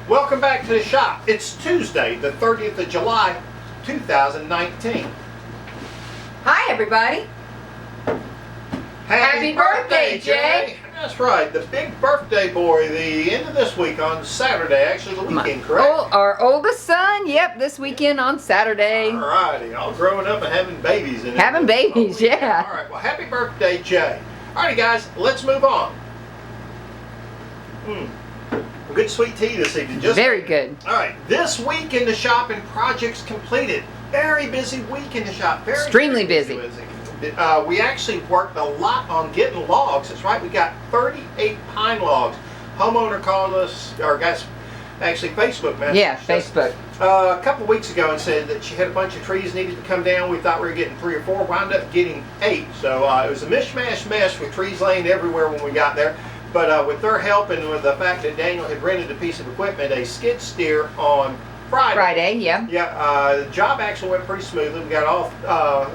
Welcome back to the shop. It's Tuesday, the 30th of July, 2019. Hi, everybody. Happy birthday, Jay. That's right, the big birthday boy, the end of this week on Saturday, actually the weekend, correct? Our oldest son, yep, this weekend on Saturday. All righty, all growing up and having babies. Having babies, yeah. All right, well, happy birthday, Jay. All righty, guys, let's move on. A good sweet tea this evening. Very good. All right, this week in the shop and projects completed. Very busy week in the shop. Extremely busy. We actually worked a lot on getting logs. That's right, we got 38 pine logs. Homeowner called us, or guys, actually Facebook messaged Yeah, Facebook. a couple weeks ago and said that she had a bunch of trees needed to come down. We thought we were getting 3 or 4, wound up getting 8. So it was a mishmash mess with trees laying everywhere when we got there. But with their help and with the fact that Daniel had rented a piece of equipment, a skid steer on Friday, yeah. Yeah, the job actually went pretty smoothly. We got all,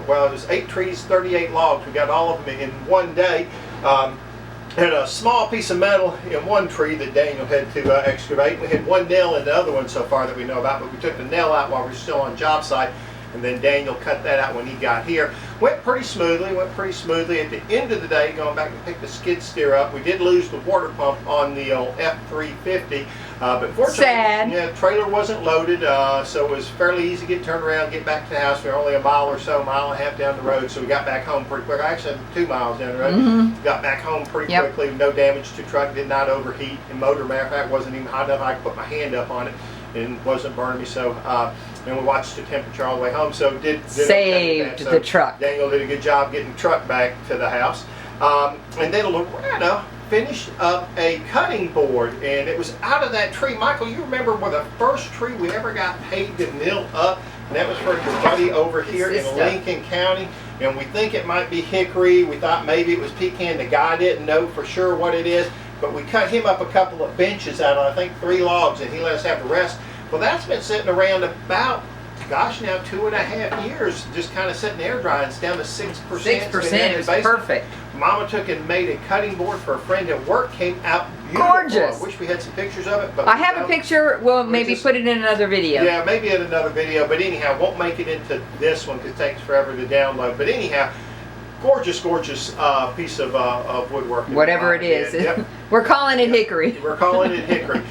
well, it was 8 trees, 38 logs. We got all of them in one day. And a small piece of metal in one tree that Daniel had to excavate. We had 1 nail in the other one so far that we know about, but we took the nail out while we were still on job site, and then Daniel cut that out when he got here. Went pretty smoothly. At the end of the day, going back and pick the skid steer up, we did lose the water pump on the old F350. But fortunately, sad. Yeah, the trailer wasn't loaded, so it was fairly easy to get turned around, get back to the house. We were only a mile or so, mile and a half down the road, so we got back home pretty quick. Actually, 2 miles down the road. Got back home pretty quickly. No damage to the truck, did not overheat. And motor, matter of fact, wasn't even hot enough. I could put my hand up on it and wasn't burning me. So, and we watched the temperature all the way home. So did saved okay. So the truck. Daniel did a good job getting the truck back to the house. And then Loretta finished up a cutting board, and it was out of that tree. Michael, you remember where the first tree we ever got paid to mill up, and that was for your buddy over here in Lincoln County, and we think it might be hickory. We thought maybe it was pecan. The guy didn't know for sure what it is, but we cut him up a couple of benches out of, I think, 3 logs, and he let us have the rest. Well, that's been sitting around about, gosh, now 2.5 years, just kind of sitting air dry. It's down to 6%. 6% is perfect. Mama took and made a cutting board for a friend at work. Came out beautiful. Gorgeous. I wish we had some pictures of it. But I have a picture. We'll maybe put it in another video. Yeah, maybe in another video. But anyhow, won't make it into this one because it takes forever to download. But anyhow, gorgeous piece of woodworking. Whatever it is. Yep. We're calling it hickory. We're calling it hickory.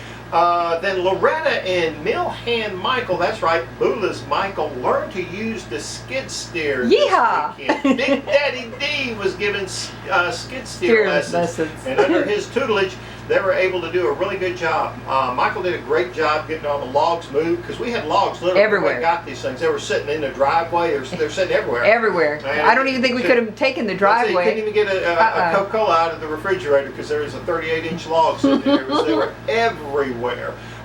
Then Loretta and Mill Hand Michael, that's right, Boola's Michael, learned to use the skid steer. Yeehaw! Big Daddy D was given skid steer lessons. And under his tutelage, they were able to do a really good job. Michael did a great job getting all the logs moved, because we had logs literally everywhere. We got these things. They were sitting in the driveway, they're sitting everywhere. Everywhere. And I don't even think we could have taken the driveway. You couldn't even get a Coca-Cola out of the refrigerator because there was a 38-inch log sitting there. They were everywhere.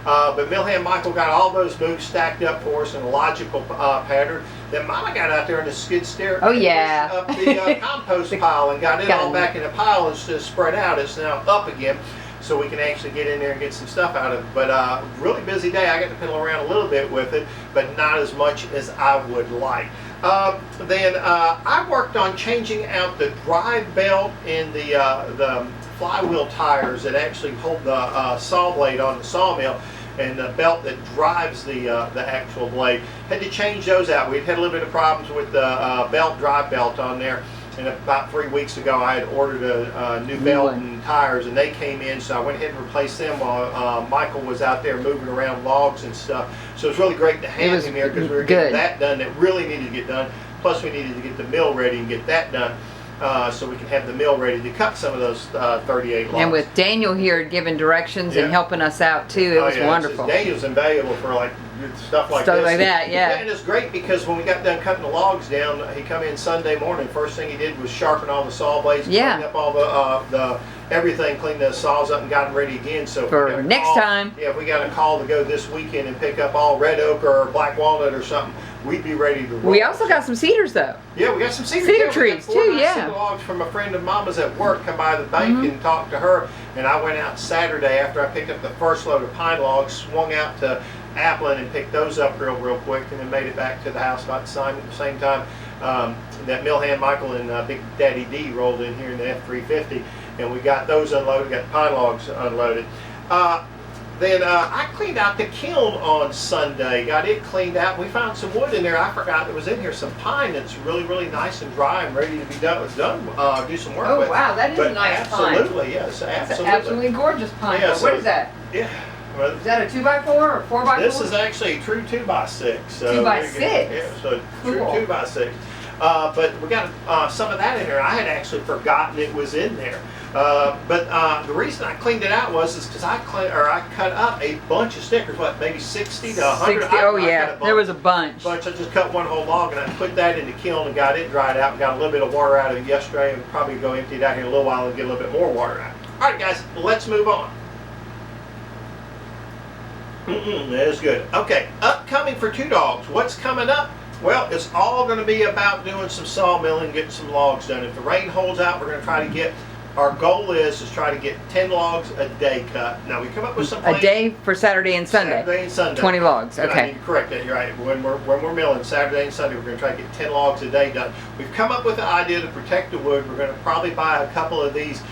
But Millhand Michael got all those moves stacked up for us in a logical pattern. Then Mama got out there in the skid steer. Oh yeah. Up the compost pile and got it all back in a pile instead of spread out. It's now up again, so we can actually get in there and get some stuff out of it. But really busy day. I got to piddle around a little bit with it, but not as much as I would like. Then I worked on changing out the drive belt in the flywheel tires that actually hold the saw blade on the sawmill, and the belt that drives the actual blade. Had to change those out. We'd had a little bit of problems with the drive belt on there. And about 3 weeks ago, I had ordered a new belt and tires, and they came in, so I went ahead and replaced them while Michael was out there moving around logs and stuff. So it was really great to have him here because we were getting that done that really needed to get done. Plus, we needed to get the mill ready and get that done. So we can have the mill ready to cut some of those 38 logs. And with Daniel here giving directions and helping us out too, it was wonderful. Daniel's invaluable for like stuff like that, yeah. And it's great because when we got done cutting the logs down, he come in Sunday morning. First thing he did was sharpen all the saw blades, clean up all the everything, clean the saws up and got them ready again. So for next time. Yeah, if we got a call to go this weekend and pick up all red oak or black walnut or something, we'd be ready to roll. We also got some cedars though. Yeah, we got some cedar trees too. Nice cedar logs from a friend of Mama's at work. Come by the bank and talked to her. And I went out Saturday after I picked up the first load of pine logs, swung out to Applin and picked those up real quick, and then made it back to the house about the same time that Millhand Michael and Big Daddy D rolled in here in the F350, and we got those unloaded. Got the pine logs unloaded. then I cleaned out the kiln on Sunday. Got it cleaned out. We found some wood in there. I forgot it was in here. Some pine that's really, really nice and dry and ready to be done. Do some work with. Oh wow, that is a nice pine. Absolutely, yes, absolutely. It's an absolutely gorgeous pine. Yeah, What is that? Yeah. Well, Is that a 2x4 or 4x4? this is actually a true 2x6. So 2x6? Yeah, so true Cool. 2x6. But we got some of that in there. I had actually forgotten it was in there. But the reason I cleaned it out was because I cut up a bunch of stickers. What, maybe 60 to 100? 60, oh yeah, there was a bunch. I just cut one whole log and I put that in the kiln and got it dried out and got a little bit of water out of it yesterday, and probably go empty it out here in a little while and get a little bit more water out. All right, guys, let's move on. That is good. Okay, upcoming for Two Dogs. What's coming up? Well, it's all going to be about doing some sawmilling, getting some logs done. If the rain holds out, we're going to try to get, our goal is to try to get 10 logs a day cut. Now, we come up with some plans. A day for Saturday and Sunday? Saturday and Sunday. 20 logs, And okay. I need to correct that, you're right. When we're milling Saturday and Sunday, we're going to try to get 10 logs a day done. We've come up with the idea to protect the wood. We're going to probably buy a couple of these,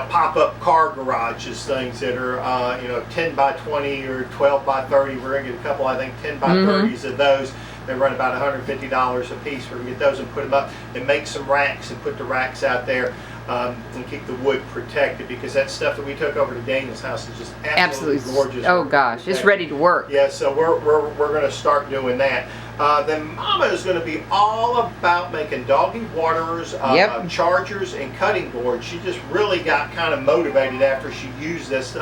pop-up car garages, things that are, 10 by 20 or 12 by 30. We're going to get a couple, I think, 10 by 30s of those. They run about $150 a piece. We're going to get those and put them up and make some racks and put the racks out there and keep the wood protected, because that stuff that we took over to Daniel's house is just absolutely gorgeous. Oh gosh, it's ready to work. Yeah, so we're going to start doing that. Then Mama is going to be all about making doggy waterers, chargers, and cutting boards. She just really got kind of motivated after she used this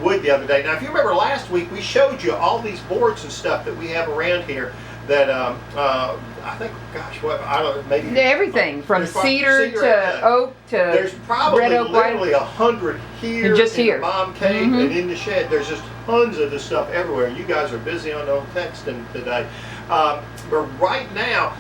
wood the other day. Now, if you remember last week, we showed you all these boards and stuff that we have around here that I think, gosh, what, I don't know, maybe everything from cedar to oak to there's probably red oak, literally 100 here just in here. the mom cave and in the shed. There's just tons of this stuff everywhere. You guys are busy on the texting today. But right now,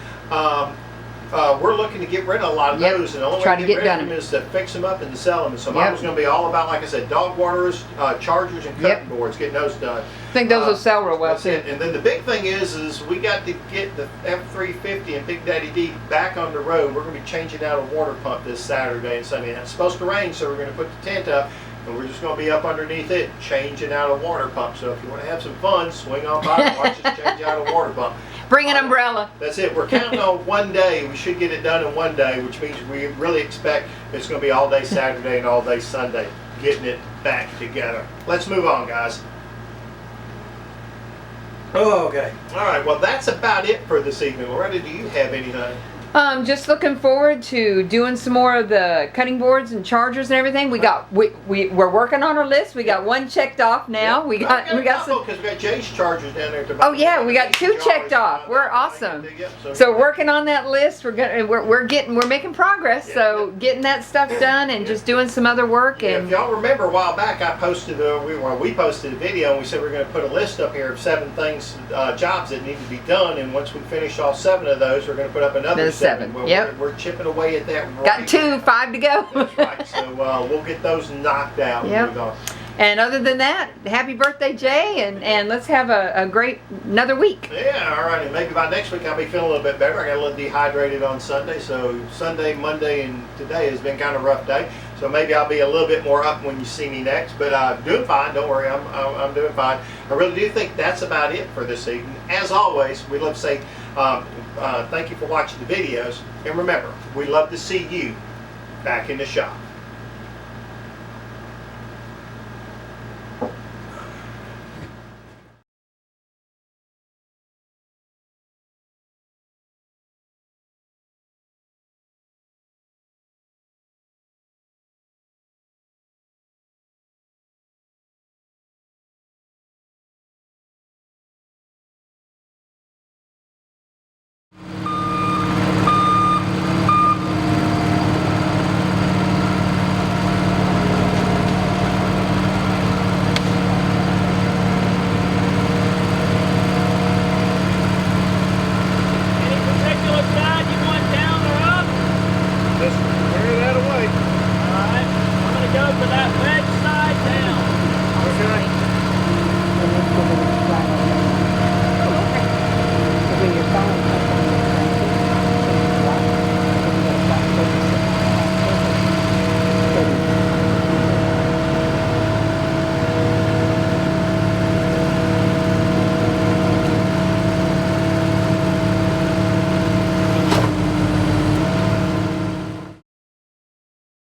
we're looking to get rid of a lot of those, and the only way to get rid of them is to fix them up and to sell them. And so mine was going to be all about, like I said, dog waterers, chargers, and cutting boards, getting those done. I think those will sell real well too. And then the big thing is we got to get the F350 and Big Daddy D back on the road. We're going to be changing out a water pump this Saturday and Sunday. And it's supposed to rain, so we're going to put the tent up, and we're just going to be up underneath it changing out a water pump. So if you want to have some fun, swing on by and watch us change out a water pump. Bring an umbrella. That's it. We're counting on one day. We should get it done in one day, which means we really expect it's going to be all day Saturday and all day Sunday, getting it back together. Let's move on, guys. Oh, okay. All right. Well, that's about it for this evening. Loretta, do you have anything? Just looking forward to doing some more of the cutting boards and chargers and everything. We're working on our list. We got one checked off now. We got some. Because we got Jay's chargers down there. Oh yeah, we got 2 checked off. We're awesome. So working on that list. We're making progress. So getting that stuff done and just doing some other work. And if y'all remember a while back, I posted we posted a video and we said we're going to put a list up here of 7 things, jobs that need to be done. And once we finish all 7 of those, we're going to put up another 7. Well, we're chipping away at that. Got 2, 5 to go. That's right. So we'll get those knocked out. Yep. And other than that, happy birthday, Jay, and let's have a great another week. Yeah, all right. And maybe by next week I'll be feeling a little bit better. I got a little dehydrated on Sunday, so Sunday, Monday, and today has been kind of a rough day. So maybe I'll be a little bit more up when you see me next. But doing fine. Don't worry, I'm doing fine. I really do think that's about it for this evening. As always, we'd love to say thank you for watching the videos, and remember, we love to see you back in the shop.